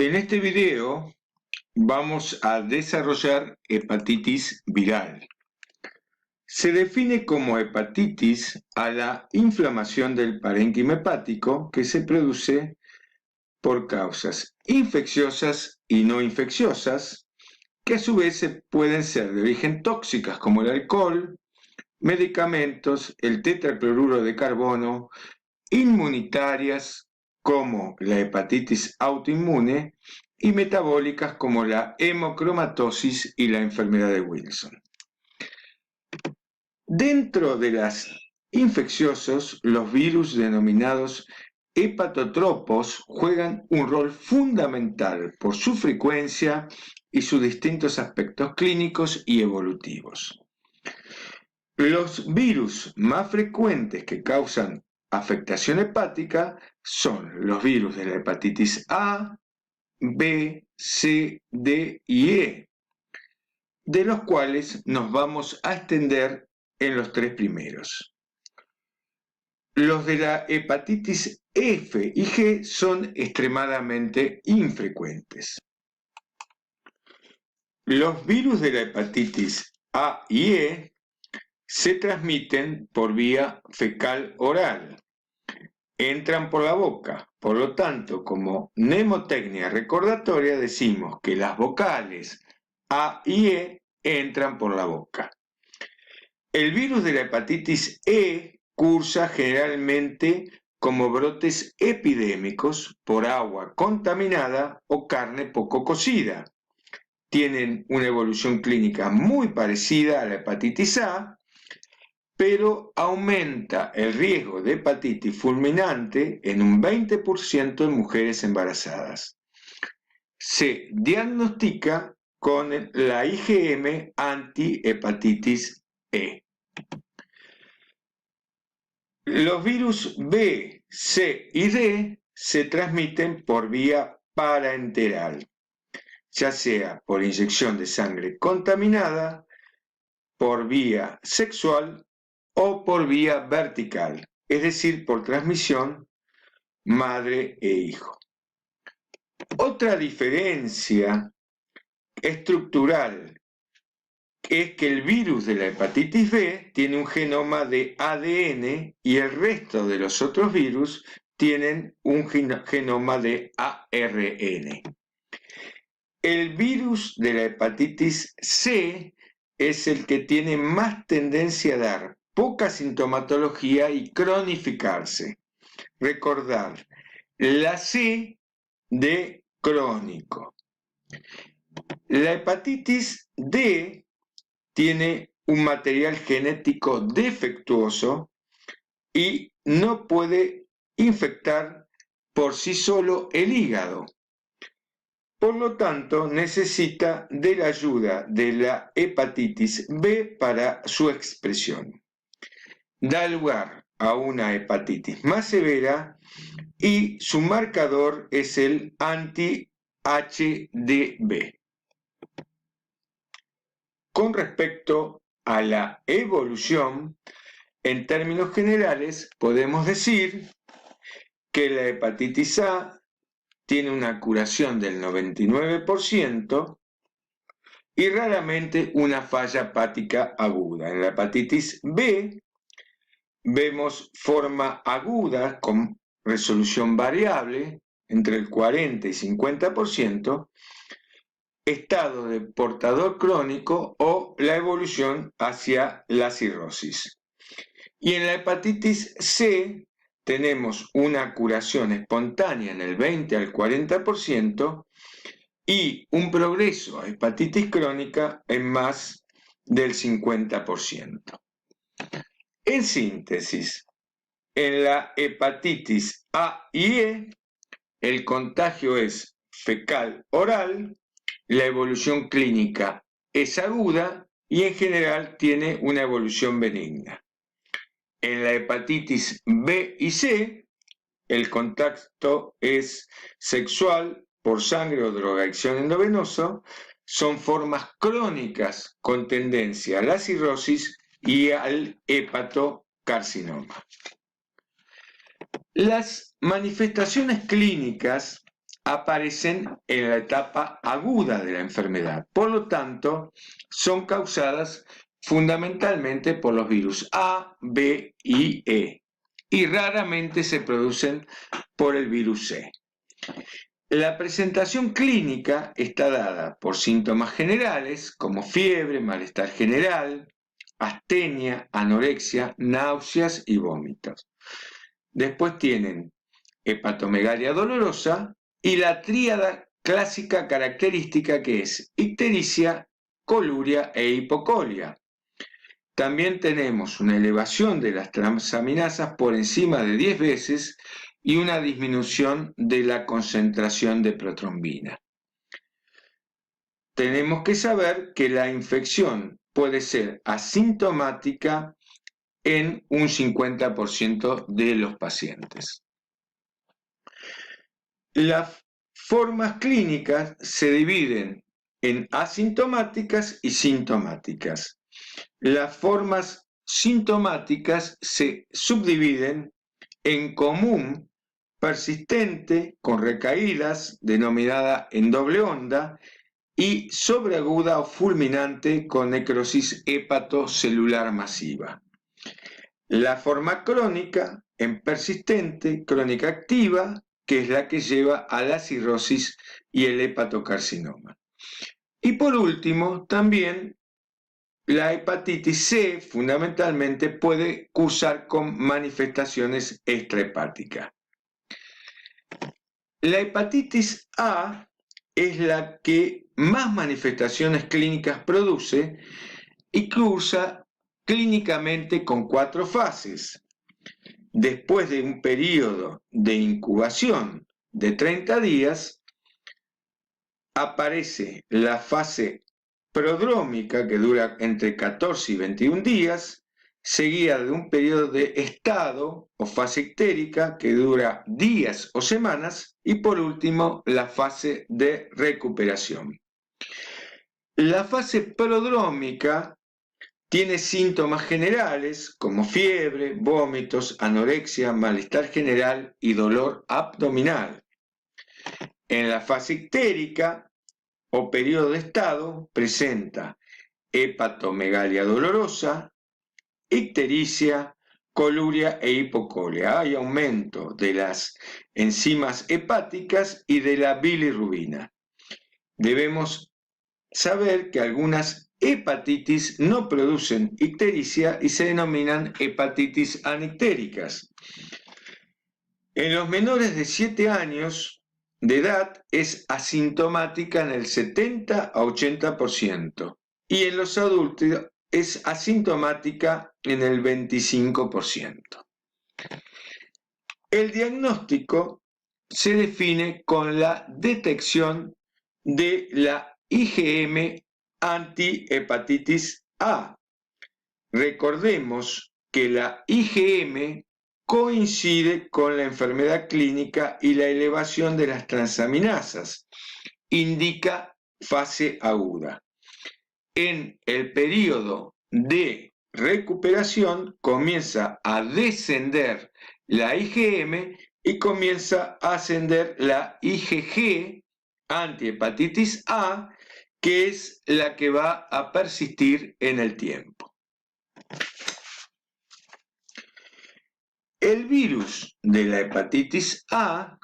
En este video vamos a desarrollar hepatitis viral. Se define como hepatitis a la inflamación del parénquima hepático que se produce por causas infecciosas y no infecciosas, que a su vez pueden ser de origen tóxicas como el alcohol, medicamentos, el tetracloruro de carbono, inmunitarias como la hepatitis autoinmune y metabólicas como la hemocromatosis y la enfermedad de Wilson. Dentro de las infecciosos, los virus denominados hepatotropos juegan un rol fundamental por su frecuencia y sus distintos aspectos clínicos y evolutivos. Los virus más frecuentes que causan afectación hepática son los virus de la hepatitis A, B, C, D y E, de los cuales nos vamos a extender en los tres primeros. Los de la hepatitis F y G son extremadamente infrecuentes. Los virus de la hepatitis A y E se transmiten por vía fecal oral. Entran por la boca, por lo tanto, como mnemotecnia recordatoria decimos que las vocales A y E entran por la boca. El virus de la hepatitis E cursa generalmente como brotes epidémicos por agua contaminada o carne poco cocida. Tienen una evolución clínica muy parecida a la hepatitis A, pero aumenta el riesgo de hepatitis fulminante en un 20% en mujeres embarazadas. Se diagnostica con la IgM antihepatitis E. Los virus B, C y D se transmiten por vía parenteral, ya sea por inyección de sangre contaminada, por vía sexual o por vía vertical, es decir, por transmisión madre e hijo. Otra diferencia estructural es que el virus de la hepatitis B tiene un genoma de ADN y el resto de los otros virus tienen un genoma de ARN. El virus de la hepatitis C es el que tiene más tendencia a dar poca sintomatología y cronificarse. Recordar, la C de crónico. La hepatitis D tiene un material genético defectuoso y no puede infectar por sí solo el hígado. Por lo tanto, necesita de la ayuda de la hepatitis B para su expresión. Da lugar a una hepatitis más severa y su marcador es el anti-HDV. Con respecto a la evolución, en términos generales, podemos decir que la hepatitis A tiene una curación del 99% y raramente una falla hepática aguda. En la hepatitis B vemos forma aguda con resolución variable entre el 40 y 50%, estado de portador crónico o la evolución hacia la cirrosis. Y en la hepatitis C tenemos una curación espontánea en el 20 al 40% y un progreso a hepatitis crónica en más del 50%. En síntesis, en la hepatitis A y E, el contagio es fecal oral, la evolución clínica es aguda y en general tiene una evolución benigna. En la hepatitis B y C, el contacto es sexual por sangre o drogadicción endovenosa, son formas crónicas con tendencia a la cirrosis y al hepatocarcinoma. Las manifestaciones clínicas aparecen en la etapa aguda de la enfermedad. Por lo tanto, son causadas fundamentalmente por los virus A, B y E, y raramente se producen por el virus C. La presentación clínica está dada por síntomas generales como fiebre, malestar general, astenia, anorexia, náuseas y vómitos. Después tienen hepatomegalia dolorosa y la tríada clásica característica que es ictericia, coluria e hipocolia. También tenemos una elevación de las transaminasas por encima de 10 veces y una disminución de la concentración de protrombina. Tenemos que saber que la infección puede ser asintomática en un 50% de los pacientes. Las formas clínicas se dividen en asintomáticas y sintomáticas. Las formas sintomáticas se subdividen en común, persistente, con recaídas, denominada en doble onda, y sobreaguda o fulminante con necrosis hepatocelular masiva. La forma crónica, en persistente, crónica activa, que es la que lleva a la cirrosis y el hepatocarcinoma. Y por último, también la hepatitis C fundamentalmente puede cursar con manifestaciones extrahepáticas. La hepatitis A es la que más manifestaciones clínicas produce y cursa clínicamente con 4 fases. Después de un periodo de incubación de 30 días, aparece la fase prodrómica, que dura entre 14 y 21 días, seguida de un periodo de estado o fase ictérica, que dura días o semanas, y por último, la fase de recuperación. La fase prodrómica tiene síntomas generales como fiebre, vómitos, anorexia, malestar general y dolor abdominal. En la fase ictérica o periodo de estado presenta hepatomegalia dolorosa, ictericia, coluria e hipocolia. Hay aumento de las enzimas hepáticas y de la bilirrubina. Debemos saber que algunas hepatitis no producen ictericia y se denominan hepatitis anictéricas. En los menores de 7 años de edad es asintomática en el 70 a 80% y en los adultos es asintomática en el 25%. El diagnóstico se define con la detección de la IgM antihepatitis A. Recordemos que la IgM coincide con la enfermedad clínica y la elevación de las transaminasas. Indica fase aguda. En el periodo de recuperación comienza a descender la IgM y comienza a ascender la IgG antihepatitis A, que es la que va a persistir en el tiempo. El virus de la hepatitis A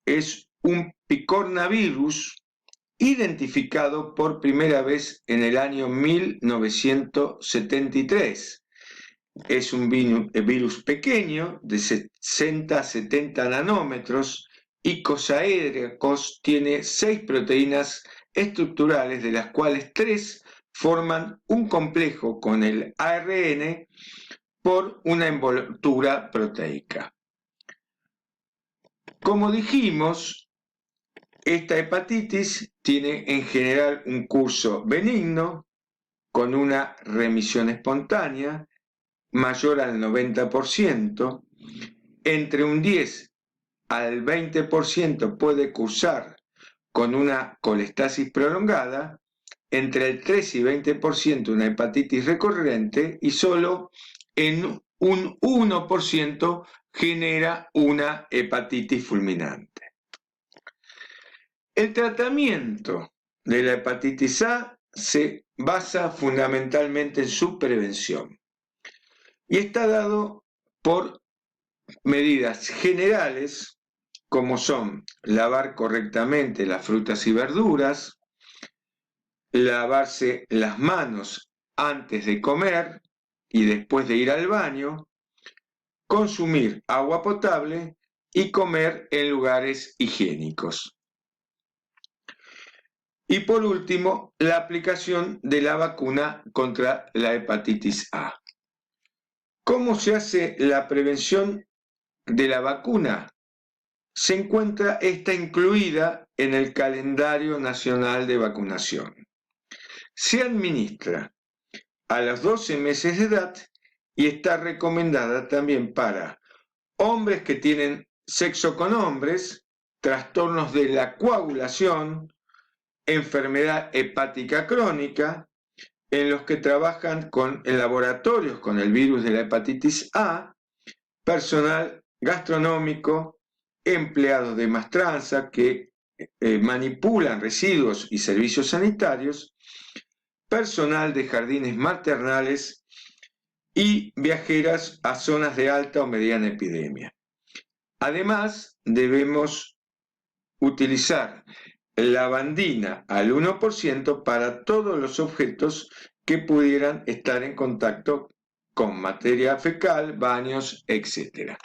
es un picornavirus identificado por primera vez en el año 1973. Es un virus pequeño de 60 a 70 nanómetros, icosaédricos, tiene 6 proteínas estructurales, de las cuales 3 forman un complejo con el ARN por una envoltura proteica. Como dijimos, esta hepatitis tiene en general un curso benigno, con una remisión espontánea mayor al 90%, entre un 10 al 20% puede cursar con una colestasis prolongada, entre el 3 y 20% una hepatitis recurrente y solo en un 1% genera una hepatitis fulminante. El tratamiento de la hepatitis A se basa fundamentalmente en su prevención y está dado por medidas generales como son lavar correctamente las frutas y verduras, lavarse las manos antes de comer y después de ir al baño, consumir agua potable y comer en lugares higiénicos. Y por último, la aplicación de la vacuna contra la hepatitis A. ¿Cómo se hace la prevención de la vacuna? Se encuentra esta incluida en el calendario nacional de vacunación. Se administra a los 12 meses de edad y está recomendada también para hombres que tienen sexo con hombres, trastornos de la coagulación, enfermedad hepática crónica, en los que trabajan en laboratorios con el virus de la hepatitis A, personal gastronómico, empleados de Mastranza que manipulan residuos y servicios sanitarios, personal de jardines maternales y viajeras a zonas de alta o mediana epidemia. Además, debemos utilizar lavandina al 1% para todos los objetos que pudieran estar en contacto con materia fecal, baños, etc.